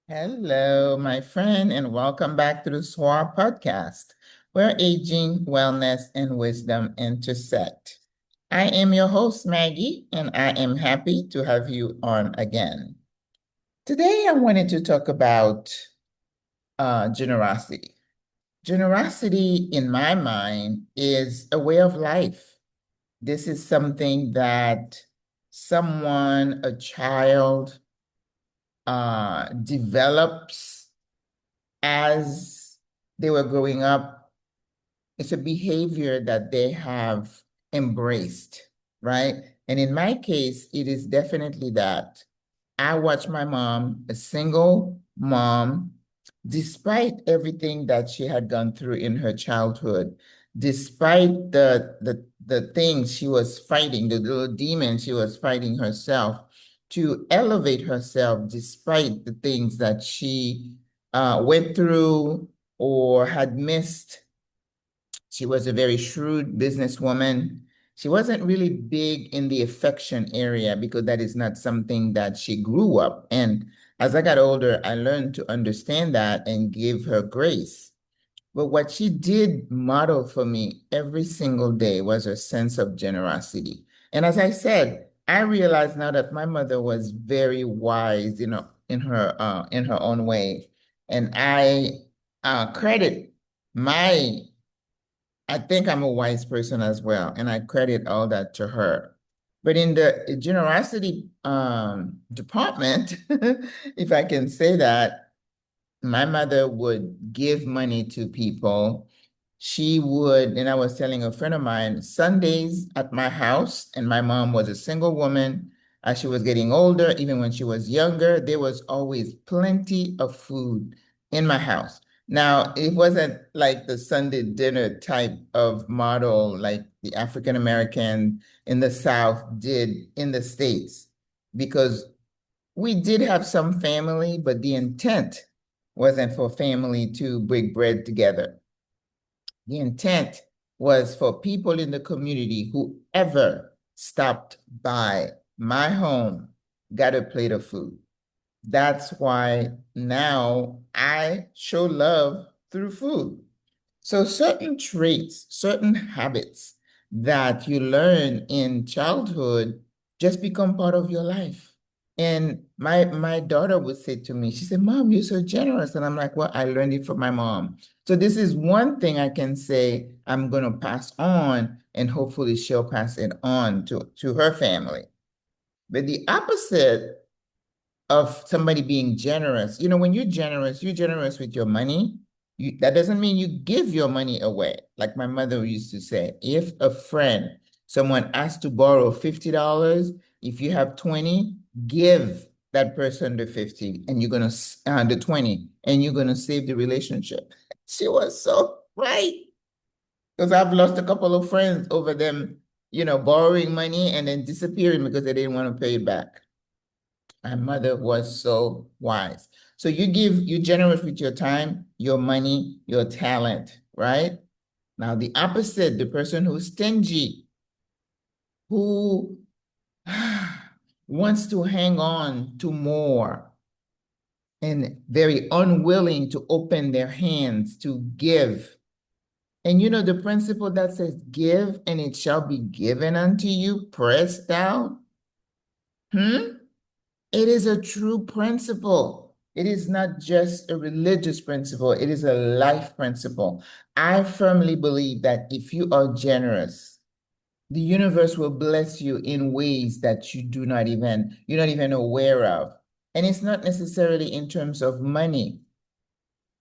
Hello, my friend, and welcome back to the SWRA podcast, where aging, wellness, and wisdom intersect. I am your host, Maggie, and I am happy to have you on again. Today, I wanted to talk about generosity. Generosity, in my mind, is a way of life. This is something that someone, a child, develops as they were growing up. It's a behavior that they have embraced, right? And in my case, it is definitely that. I watched my mom, a single mom, despite everything that she had gone through in her childhood, despite the things she was fighting, the little demon she was fighting herself, to elevate herself despite the things that she went through or had missed. She was a very shrewd businesswoman. She wasn't really big in the affection area because that is not something that she grew up. And as I got older, I learned to understand that and give her grace. But what she did model for me every single day was her sense of generosity. And as I said, I realize now that my mother was very wise, in her own way. And I credit my I think I'm a wise person as well, and I credit all that to her. But in the generosity department, if I can say that, my mother would give money to people. She would, and I was telling a friend of mine, Sundays at my house, and my mom was a single woman. As she was getting older, even when she was younger, there was always plenty of food in my house. Now, it wasn't like the Sunday dinner type of model like the African American in the South did in the States, because we did have some family, but the intent wasn't for family to break bread together. The intent was for people in the community, whoever stopped by my home, got a plate of food. That's why now I show love through food. So certain traits, certain habits that you learn in childhood just become part of your life. And my daughter would say to me, she said, "Mom, you're so generous." And I'm like, "Well, I learned it from my mom." So this is one thing I can say I'm going to pass on, and hopefully she'll pass it on to her family. But the opposite of somebody being generous, when you're generous with your money. That doesn't mean you give your money away. Like my mother used to say, if a friend, someone asks to borrow $50, if you have 20, give that person the 50 and you're going to, the 20, and you're going to save the relationship. She was so right. Because I've lost a couple of friends over them, borrowing money and then disappearing because they didn't want to pay it back. My mother was so wise. So you're generous with your time, your money, your talent, right? Now, the opposite, the person who's stingy, who wants to hang on to more and very unwilling to open their hands to give. And the principle that says, give and it shall be given unto you, pressed down. It is a true principle. It is not just a religious principle, it is a life principle. I firmly believe that if you are generous, the universe will bless you in ways that you're not even aware of. And it's not necessarily in terms of money.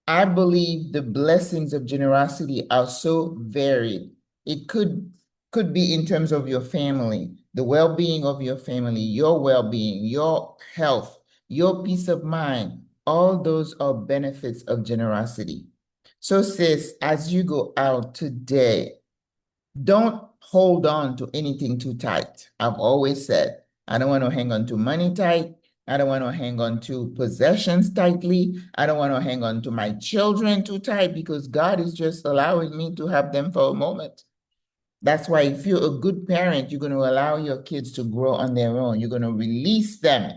I believe the blessings of generosity are so varied. It could be in terms of your family, the well-being of your family, your well-being, your health, your peace of mind. All those are benefits of generosity. So sis, as you go out today, don't hold on to anything too tight. I've always said, I don't want to hang on to money tight. I don't want to hang on to possessions tightly. I don't want to hang on to my children too tight because God is just allowing me to have them for a moment. That's why if you're a good parent, you're going to allow your kids to grow on their own. You're going to release them.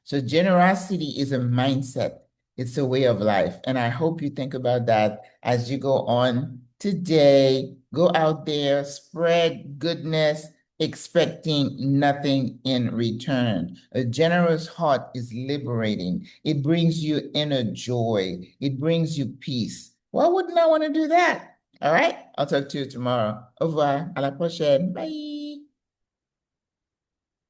So generosity is a mindset. It's a way of life. And I hope you think about that as you go on today. Go out there, spread goodness, expecting nothing in return. A generous heart is liberating. It brings you inner joy. It brings you peace. Why wouldn't I want to do that? All right. I'll talk to you tomorrow. Au revoir. À la prochaine. Bye.